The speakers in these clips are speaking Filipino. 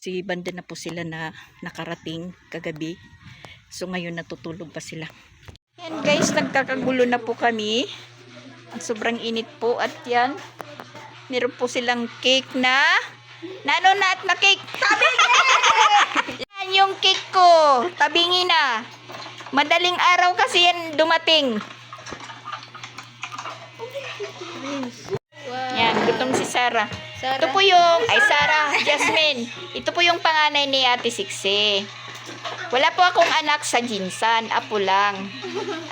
Si banda na po sila na nakarating kagabi. So ngayon natutulog pa sila. Yan guys, nagkakagulo na po kami. Sobrang init po at yan. Meron po silang cake na na cake. Yan yung cake ko. Tabingi na. Madaling araw kasi yan dumating. Yan, gutom si Sarah. Ito po yung, Sarah, Jasmine. Ito po yung panganay ni Ate Siksi. Wala po akong anak sa Jinsan, apo lang.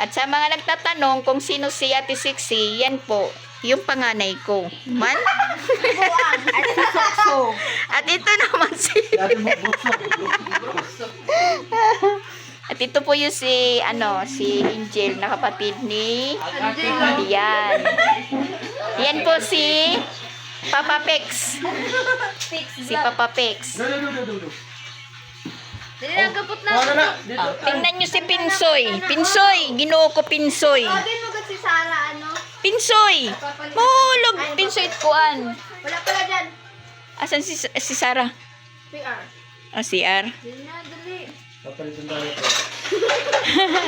At sa mga nagtatanong kung sino si Ate Siksi, yan po, yung panganay ko. Man? At ito naman si... At ito po yung si Angel, na kapatid ni Dian. Yan po si Papa Pex. Si Papa Pex. Tingnan nyo si Pinsoy. Pinsoy, ginoo ko Pinsoy. Pinsoy. Mahulog. Pinsoy kuan. Wala pala dyan. Asan si Sarah? PR. CR. Dali.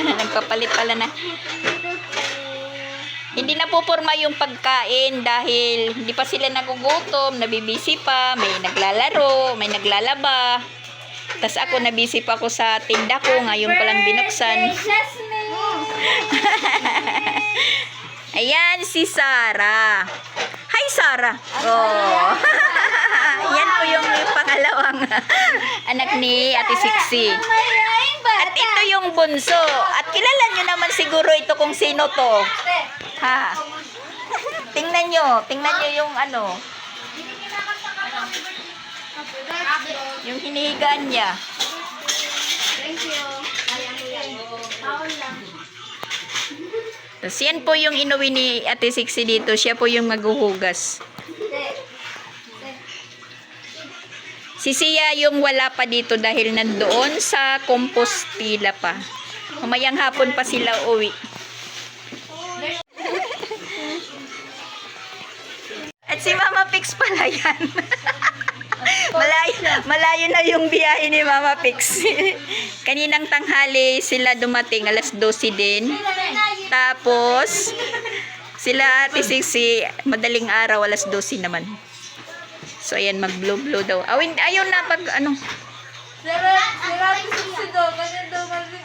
Nagpapalit pala na. Hindi na pupurma yung pagkain dahil hindi pa sila nagugutom, nabibisi pa, may naglalaro, may naglalaba. Tapos ako nabisi pa ako sa tinda ko, ngayon palang binuksan. Ayan si Sarah. Hi Sarah. Oh. Yan po yung pangalawang anak ni Ate Siksi. At ito yung bunso. At kilala nyo naman siguro ito kung sino to. Ha? Tingnan nyo yung yung hinihigaan niya. Thank you. Taon lang. Tapos yan po yung inuwi ni Ate Siksi dito. Siya po yung maghuhugas. Si Sia yung wala pa dito dahil nandoon sa Compostela pa. Mamayang hapon pa sila uwi. At si Mama Pix pala yan. malayo na yung biyahe ni Mama Pix. Kaninang tanghali sila dumating, alas 12 din. Tapos, sila Ate Siksi, madaling araw, alas 12 naman. So, ayan, mag-blow-blow daw. Ayaw na pag,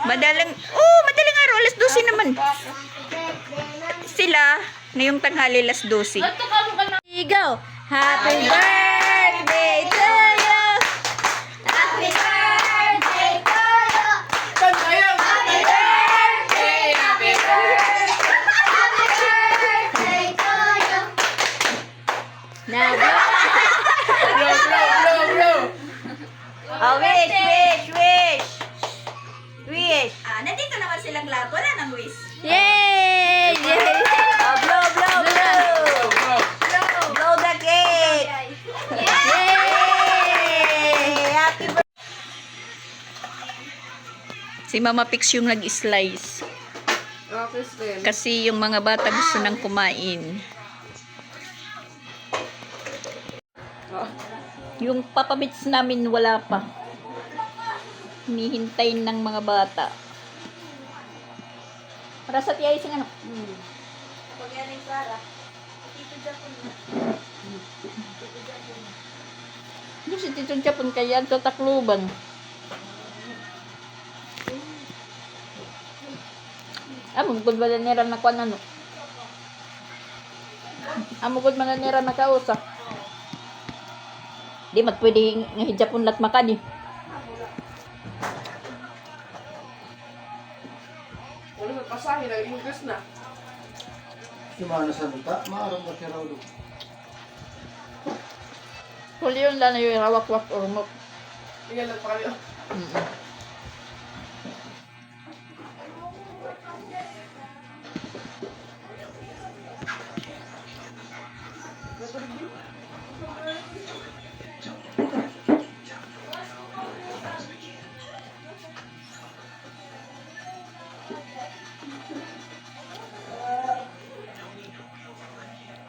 madaling araw, alas 12 naman. Sila, na yung tanghali, alas 12. Go! Happy birthday to you! Happy birthday to you! Happy birthday! Happy birthday! Happy birthday to you! Oh, wish! Nandito naman silang lahat. Wala nang wish. Yay! Oh, blow! Blow the cake! Yay! Happy birthday! Si Mama Pix yung nag-slice. Kasi yung mga bata gusto nang kumain. Yung papabits namin wala pa. Hinihintay ng mga bata. Para sa tiyay sing Pag yan yung Sarah. Tito Japon na. Hindi si Tito Japon kaya sa Tacloban. Mugod ba nira na kuan mugod man nira na kausa. Di mat pwede nga Japon lat makan eh. Wala may pasahe na ilugas na. Gimana sa buta? Maarap ba kiraw doon? Huli yun lang na yung hawak-wak or mok. Tingnan lang pa kayo.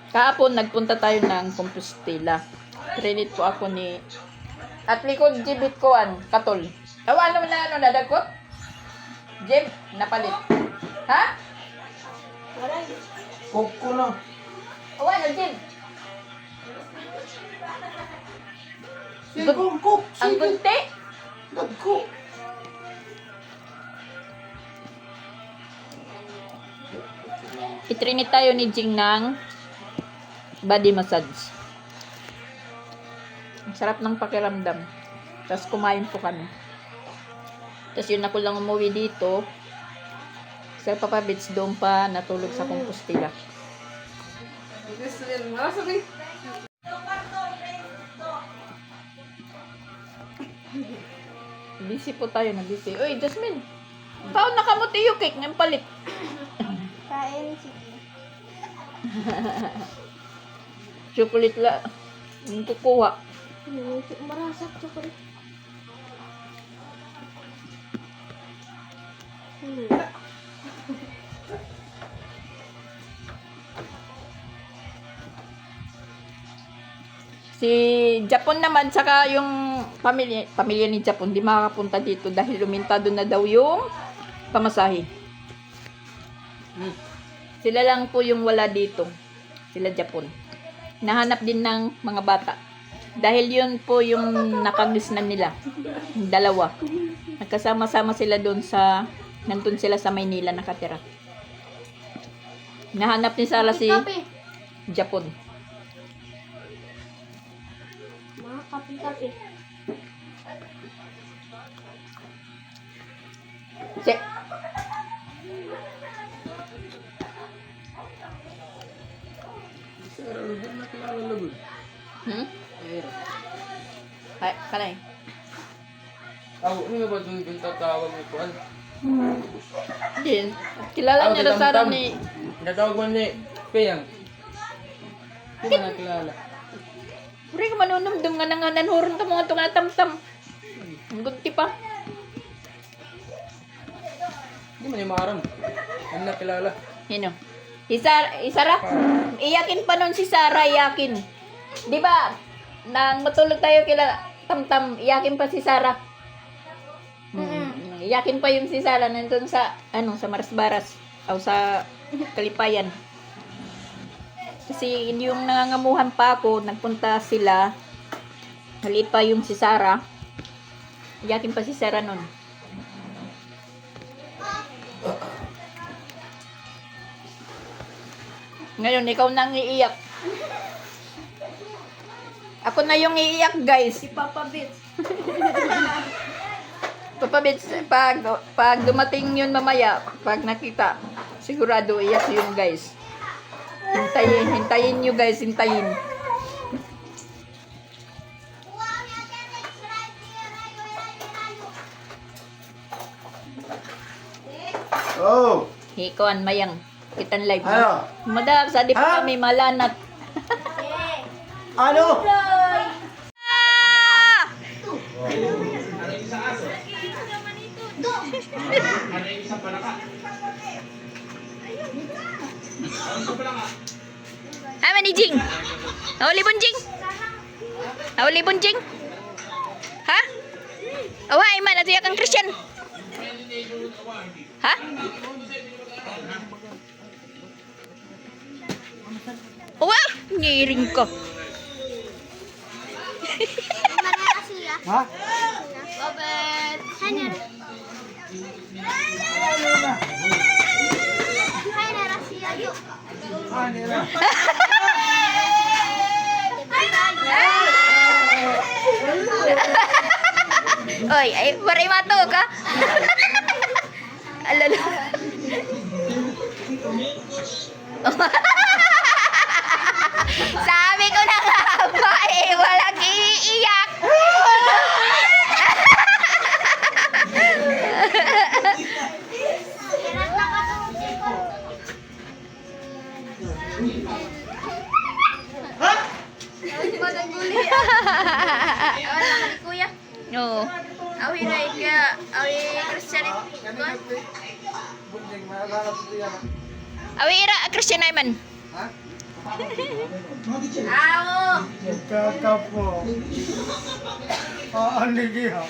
Kahapon nagpunta tayo ng Compostela. Credit po ako ni At likod jibit kuan, katol. Tawa naman na nadagkot? Jib, napalit. Ha? Coke ko na. Awa na, Jib. Sige, Coke. Ang kunti. Nagko. Itrinit tayo ni Jing ng body massage. Ang sarap ng pakiramdam. Tapos kumain po kami. Tapos yun ako lang umuwi dito. Sa Papa Beach doon pa natulog sa Compostela. Gusto niya. Masabi. Busy po tayo na busy. Uy, Jasmine. Kaon na kamot iyo cake ng palit. Kain, sige. Chocolate la. Yung kukuha. Marasak chocolate. Si Japon naman, saka yung pamilya ni Japon, di makakapunta dito dahil lumintado na daw yung pamasahe. Sila lang po yung wala dito. Sila Japon. Nahanap din ng mga bata. Dahil yun po yung nakagisnan nila. Yung dalawa. Nagkasama-sama sila doon sa, nandun sila sa Maynila nakatira. Nahanap ni Sarah si Kape. Japon. Mga kape-kape. Sarah, lubog na kilala lubog. Ay, kanay. Ako, ano ba doon yung tatawag mo kuan? Din. Kilala niya na Sarah ni... Natawag mo ni Peyang. Hindi mo nakilala. Puri ka manunumdum nga nga nanhuron ka mga itong natamtam. Ang gunti pa. Hindi mo niya maaram. Ano nakilala? Yun o. Isara? Iyakin pa nun si Sarah, iyakin. Di ba? Nang matulog tayo kila Tamtam, iyakin pa si Sarah. Iyakin pa yung si Sarah nandun sa, sa Maras-Baras. O sa Kalipayan. Kasi yung nangangamuhan pa ako, nagpunta sila. Halit pa yung si Sarah. Iyakin pa si Sarah nun. Ngayon, ikaw na ang iiyak. Ako na yung iiyak, guys. Si Papa Bits. Papa Bits, pag dumating yun mamaya, pag nakita, sigurado iyak yun, guys. Hintayin nyo, guys, hintayin. Oh! Hikuan, mayang. Kitan live. Ano? Madam, sa di pa Ha? kami malanat. Ano? Ay, manijing. Nauli bunjing. Nauli bunjing. Ha? Oh, ay man, ato yakang Christian. Ha? Wah, ngiring ko. Mana siya? Ha? Babet. Hainer. Hainer siya yuk. Ano na? Oy, ay, maray mato ka. Alala. Sabi ko na nga ba eh, walang iiyak. Kuya. Oo. Awi na ika. Awi Christian. Bunjing, malalakas ito yan. Awi ira, Christian Ayman. Ha? Awo. Kakapo. Aligi ha.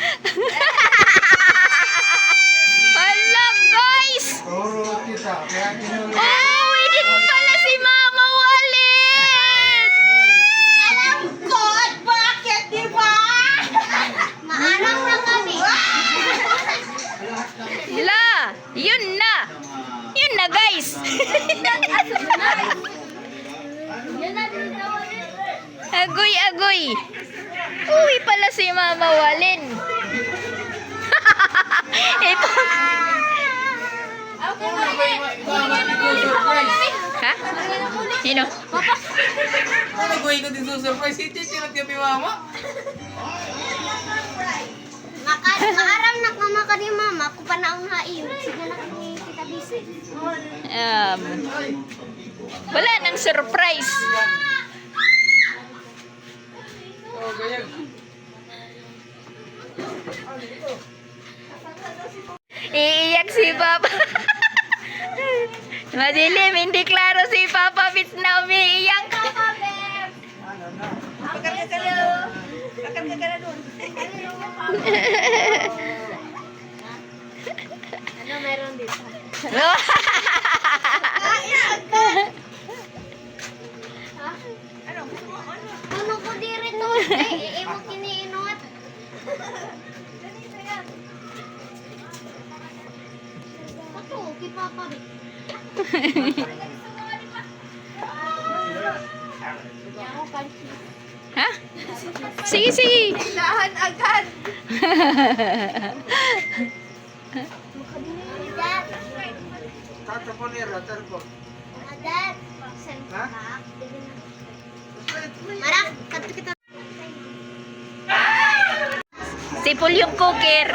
Hala, guys! Turo kita. Kaya inulit. Oh, hindi pala si Mama Walid! Alam ko at bakit, di ba? Maarang na kami. La, yun na. Yun na, guys. Yan na din daw. Agoy, agoy. Uwi pala si Mama Walin. Ito. Okay, Ha? Sino? Ano ko ikaw din sa surprise? Hindi tinat ka mama. Maaram na kama ka ni mama, ako pa na ang hain. Sige na kami kita busy. Wala nang surprise. Oh, gayag. Iiyak si Papa. Madilim, hindi klaro si Papa Fitz na umiiyak. Ano meron dito? Ano ko diri to? Ay, imo kiniinot. Ako, kay Papa. Ako kansi. Ha? Sige, sige. Lahan agad. Dad. Tato po ni Rotter po. Dad. Ha? Mara, kanto kita. Sipol yung cooker.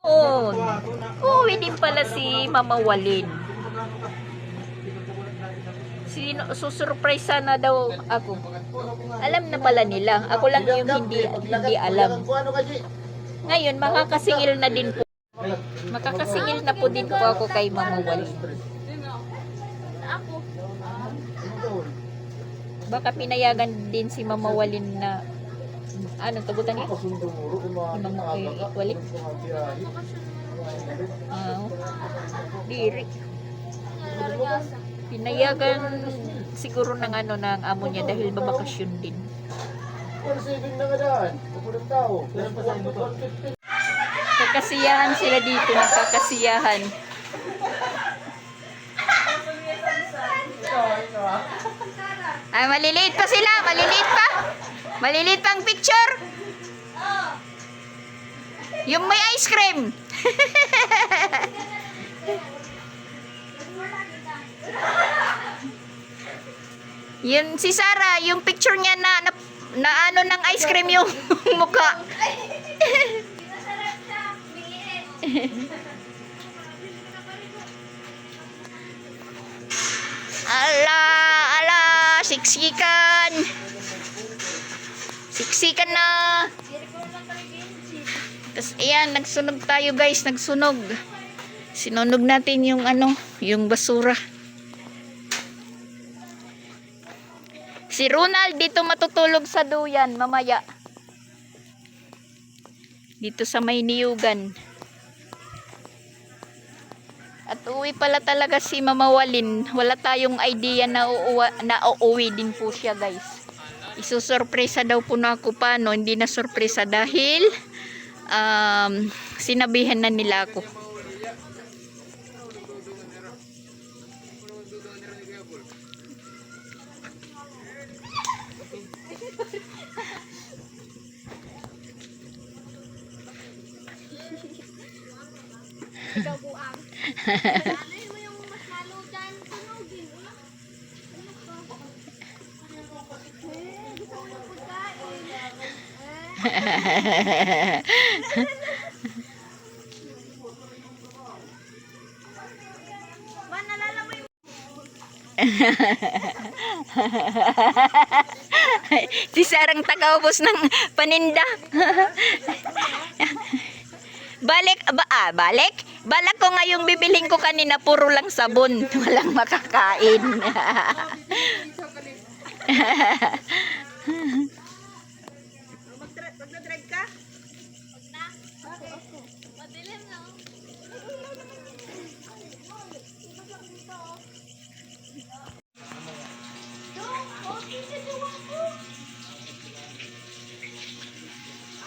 Oh, uwi din pala si Mama Walin. Susurprise sana daw ako. Alam na pala nila. Ako lang yung hindi alam. Ngayon, makakasingil na din po. Makakasingil na po din po ako kay Mama Walin. Baka pinayagan din si Mama Walin na ano, tugutan niya? Mama Walin? Diri. Pinayagan siguro ng ano ng amo niya dahil babakasyon din. Kakasiyahan sila dito, nagkakasiyahan. Ay, maliliit pa sila, maliliit pa. Maliliit pang picture. Yung may ice cream. Yun si Sarah, yung picture niya na ano ng ice cream yung mukha. Ala, ala, siksikan. Siksikan na. Tapos ayan, nagsunog tayo guys, nagsunog. Sinunog natin yung ano, yung basura. Si Ronald dito matutulog sa duyan mamaya. Dito sa may niyugan. At uwi pala talaga si Mama Walin. Wala tayong idea na uuwi din po siya guys. Isusurpresa daw po na ako paano. Hindi na surpresa dahil sinabihan na nila ako. Ikaw buang. Ano mo yung mas lalo dyan? Sunugin. Gusto mo yung pagkain. Man, nalala mo yung... Si Sarang tagaubos ng paninda. Balik. Balak ko ngayong bibilhin ko kanina, puro lang sabon. Walang makakain. Magdadrive ka?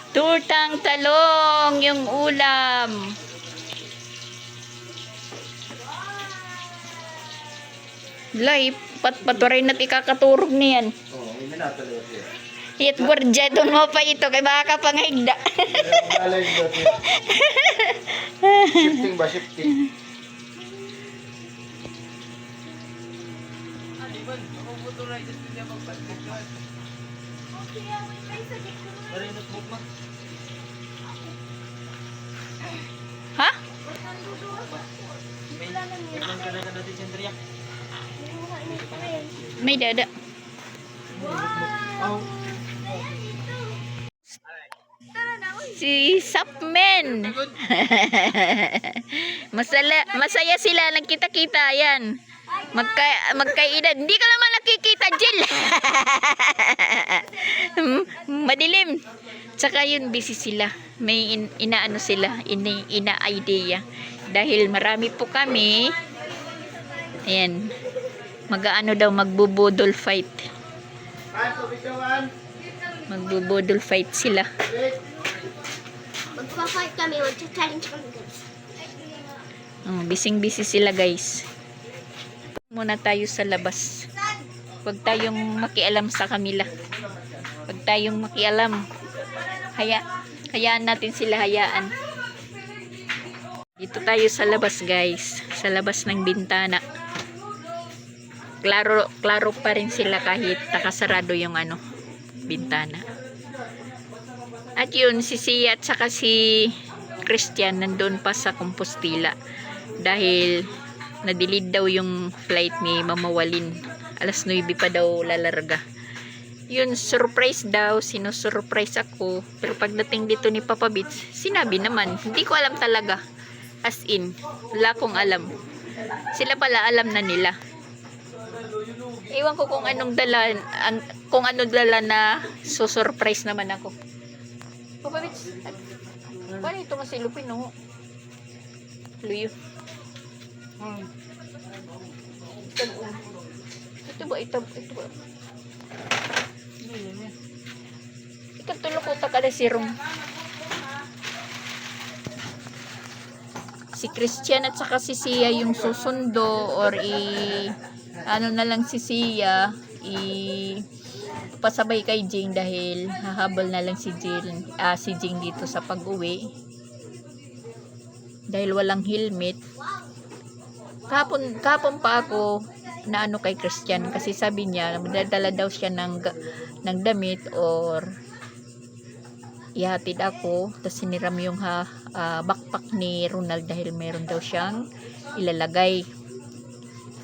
Turtang talong yung ulam. Lay, paturay na't ikakaturog niyan. Oo, hindi na talaga siya. Hit gwardiya, doon mo pa ito, kay baka pangahigda. Alay ba siya? Shifting ba? Shifting. Ha? May dada. Si Sapmen. Masaya sila, nagkita-kita yan. Magkaedad. Hindi ka naman nakikita, Jill. Madilim. Tsaka yun, busy sila. May inaano sila, ina-idea. Dahil marami po kami. Ayan. Mag-ano daw, magbubudol fight. Magbubudol fight sila. Magpa-fight kami, mag-challenge kami guys. Busy sila guys. Muna tayo sa labas. Huwag tayong makialam sa kanila. Huwag tayong makialam. Hayaan natin sila, hayaan. Dito tayo sa labas guys. Sa labas ng bintana. Klaro pa rin sila kahit nakasarado yung bintana. At yun, si Sia at saka si Christian nandun pa sa Compostela. Dahil nadilid daw yung flight ni Mama Walin. Alas 9 pa daw lalarga. Yun, surprise daw. Sinusurprise ako. Pero pagdating dito ni Papa Bits, sinabi naman. Hindi ko alam talaga. As in, wala kong alam. Sila pala alam na nila. Ewan ko kung anong dala, na susurprise naman ako. Papa Bits, paano ito kasi lupin, no? Luyo. Ito ba? Ikatulog ko ta kada sirong. Si Christian at saka si Sia yung susundo or na lang si Sia pasabay kay Jing dahil hahabol na lang si Jing dito sa pag-uwi dahil walang helmet. Kapon pa ako na kay Christian kasi sabi niya madadala daw siya ng damit or ihatid ako, tapos siniram yung backpack ni Ronald dahil meron daw siyang ilalagay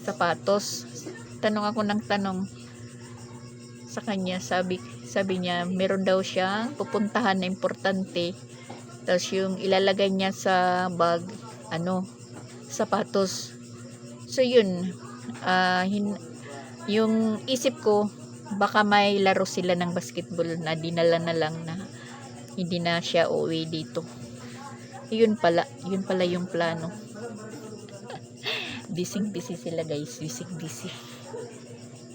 sapatos. Tanong ako ng tanong sa kanya, sabi niya meron daw siyang pupuntahan na importante, tapos yung ilalagay niya sa bag sapatos. So yun, yung isip ko baka may laro sila ng basketball na dinala na lang na hindi na siya uuwi dito. Yun pala yung plano. Busy sila guys, busy.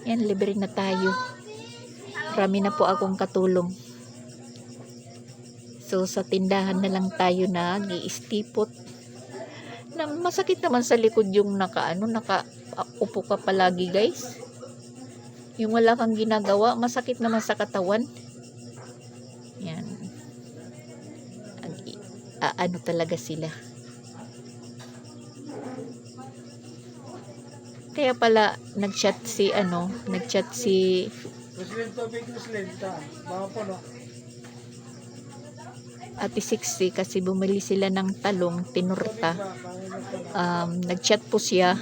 Yan, libre na tayo. Marami na po akong katulong. So sa tindahan na lang tayo nag-iistipot. Na masakit naman sa likod yung nakaupo ka palagi guys. Yung wala kang ginagawa, masakit naman sa katawan. Yan. Talaga sila. Kaya pala nag-chat si Ate Sixty kasi bumili sila ng talong, tinurta. Nag-chat po siya.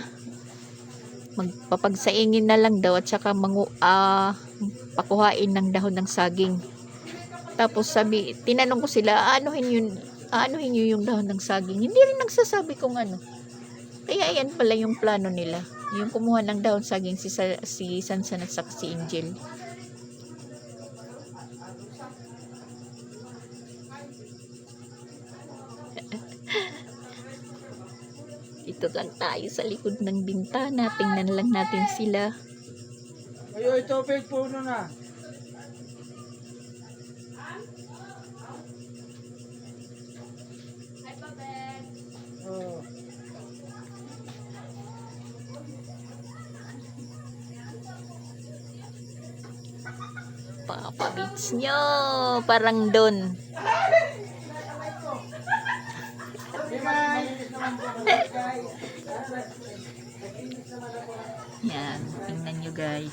magpapagsaingin na lang daw at saka pakuhain ng dahon ng saging. Tapos tinanong ko sila, aanuhin nyo yung dahon ng saging? Hindi rin nagsasabi kung ano. Kaya ayan pala yung plano nila. Yung kumuha ng dahon saging si Sansan at saka si Angel. Dito lang tayo sa likod ng bintana. Tingnan lang natin sila. Ayo, ito, puno na. Oh. Papabits nyo. Parang doon. Yan. Tingnan nyo guys.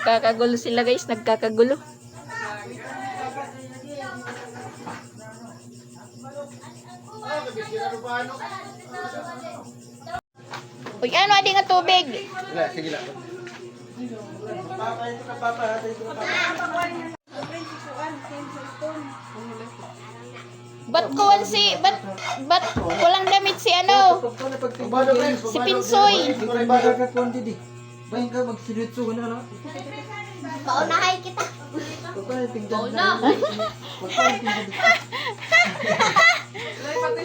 Nagkakagulo sila guys. Nagkakagulo. Uy, ano adi nga tubig? Wala, sige lang. Ba't walang damit si ano? Si Pinsoy. Bayan ka, magsilitso ka na, no? Paunahay kita.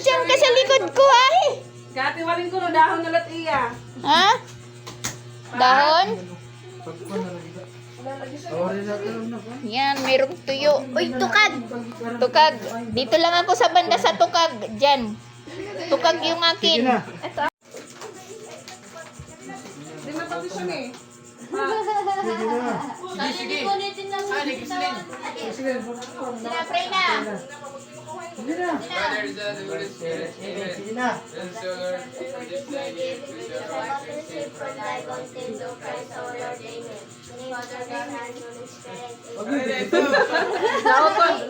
Diyan ka sa likod ko ay. Kati waling ko no dahon na lat iya. Ha? Dahon? Yan, mayroong tuyo. Uy, tukag. Tukag. Dito lang ako sa banda sa tukag. Diyan. Tukag yung akin. Di na patisyon eh. Sige. Sinapray na. Sige na. Sige na.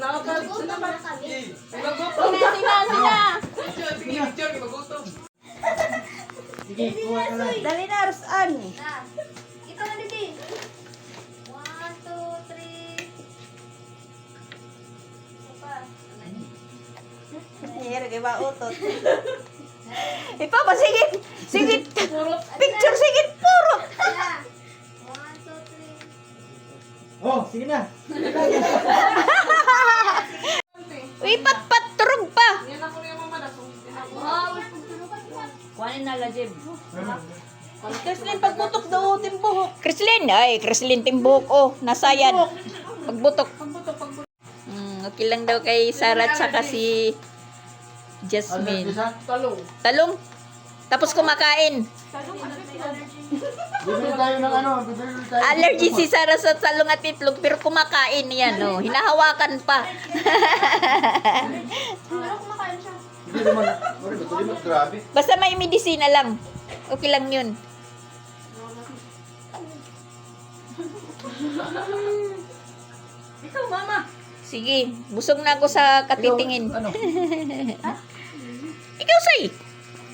Naotod. Sino ba? Sige, kuha ka lang. Dali na, Rosan. Ito na din. 1, 2, 3. Apa? Nangyari kay Bautot. Ipapasigit. Sigit. Picture sigit puro. Yeah. 1, 2, 3. Oh, sige na. Uy, pat turog pa. Yan ako na yung mamada. Wow, pagtulukan mo. Kuhanin na, Lajib. Kaslin, pagputok daw, timbuhok. Krislin timbuk. Oh, nasayan. Pagbutok. Pagbutok. Okay lang daw kay Sarah at saka si Jasmine. Talong. Talong. Tapos kumakain. Bibili tayo ng ano, bibili tayo. Allergy si Sarah sa talong at itlog pero kumakain yan. Oh. Hinahawakan pa. Pero kumakain siya. Hindi naman, hindi naman grabe. Basta may medisina lang. Okay lang yun. Ikaw, mama. Sige, busog na ako sa katitingin. Ano? Ikaw, Say.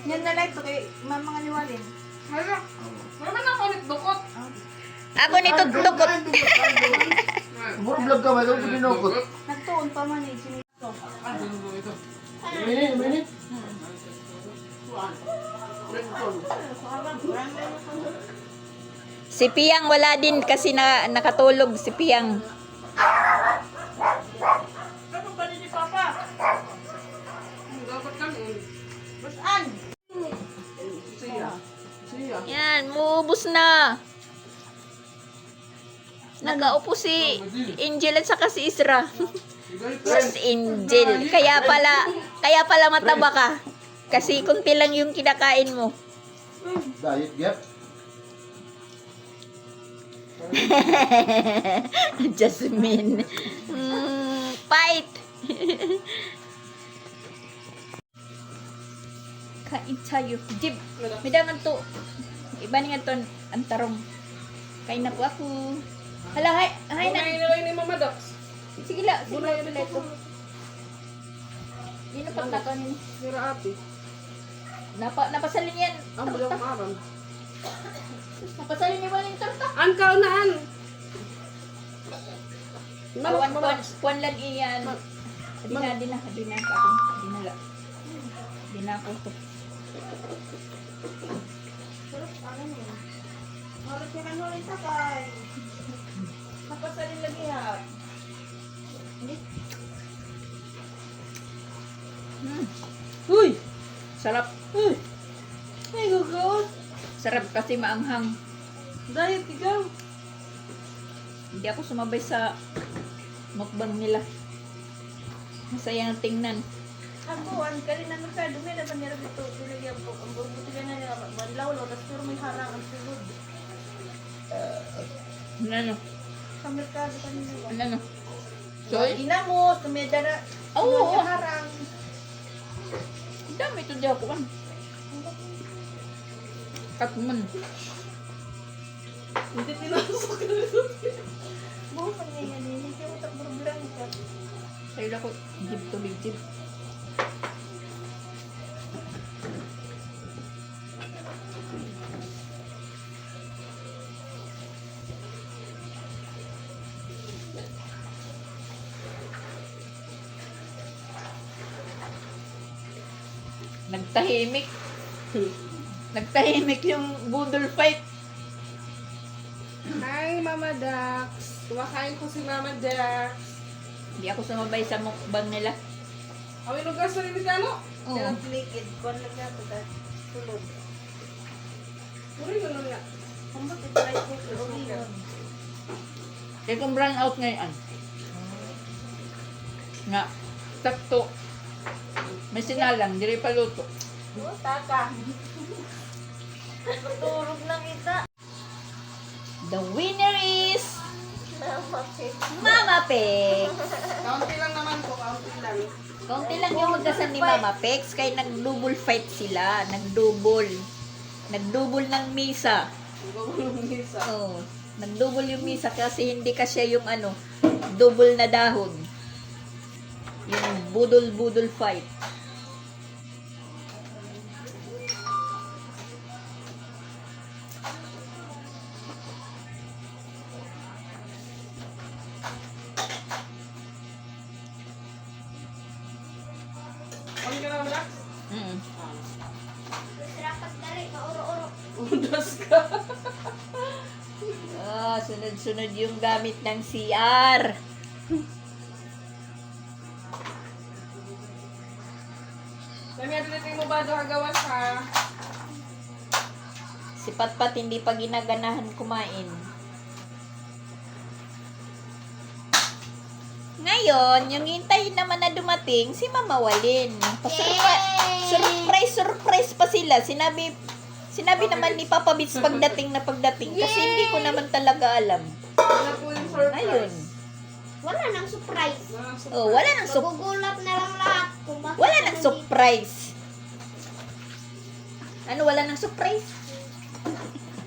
Yan na lang ito kay mga liwalin. Hala. Wala man ako ulit dukot. Ako nito tukot. Muro vlog ka ba? Ito binukot. Nagtuon pa man eh. Ah, dinugo ito. Minute. Si Piang wala din kasi nakatulog si Piang. Ano ba ni Papa? Dapat kami. Rosan. Siya. Yan, muubos na. Nakaupo si Angel at saka si Isra. Si Angel. Kaya pala mataba ka. Kasi kunti lang yung kinakain mo. Diet gap. Jasmine. Fight! Kain tayo. Jib, midangan to. Iba nga to ang tarong. Kain na po ako. Hala, hay na. Bunay nila ni Mama Dax. Sige la, sige Bunay la nila ito. Di na pagkakanin. Sira ate. Napasalin yan. Ang bulang maram. Napasalin niya ba yung torta? An kaunaan. Awan, kuwan lang iyan. Di na ako to. Harap ka ng huling sakay. Napasalin lagi ha. Uy! Sarap. Ay, gagawin. Sarap kasi maanghang. Diet ikaw. Hindi ako sumabay sa mukbang nila. Masaya ang tingnan. Ako, ang kalina mo ka, dumi na ba nila dito? Pinagyan po, ang burbuti ka na nila, banlaw, tapos pero may harang ang sulod. Ano? Sa merkado kanina ba? Ano? Soy? Ginamos, tumeda na. Oo. Yung harang. Dami ito diyan ko kan. Katman. Hindi pinasok ka Buho pa niya yan, hindi siya utak berbelang ka. Sa'yo ako, jib to big jib. Nagtahimik. Nagtahimik yung budol fight. Hi, Mama Dax. Kumakain ko si Mama Dax. Hindi ako sumabay sa mukbang nila. Awin lugar sa Rizalo. Oo. Pero likid, kuwan lang nga ito, sulod. Uri ko lang nga. Kumbak ito ay sulod. Kaya kung run out ngayon. Nga, sakto. May sinalang, diri pa luto. Oh, taka. Tutulog na kita. The winner is Namakit. Mama Pex. Kaunti lang naman po, kaunti lang. Kaunti lang yung magkasal ni Mama Pex, kaya nag-double fight sila. Nag-double. Nag-double ng misa. Gagawin isa. Oh, nag-double yung misa kasi hindi kasi yung ano, double na dahon. Yung budol-budol fight. Ano ka na, Dax? Mm. Rapat dali, mauro-uro. Udas ka. Sunod-sunod yung gamit ng CR. Dami ato dito mo ba hagawas ha? Si Patpat hindi pa ginaganahan kumain. Ngayon, yung hintayin naman na dumating, si Mama Walin. Surprise pa sila. Sinabi naman ni Papa Bits pagdating kasi hindi ko naman talaga alam. Wala po yung surprise. Ngayon, Wala nang surprise. wala nang Magugulat na lang lahat kung bakit wala ka nang nandito. surprise. Ano wala nang surprise?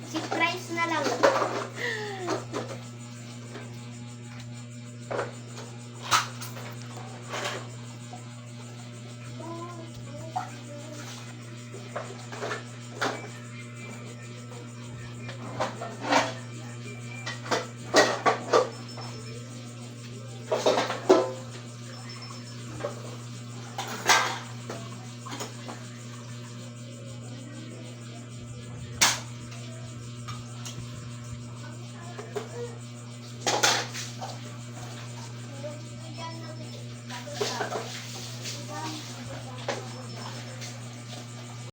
Surprise na lang.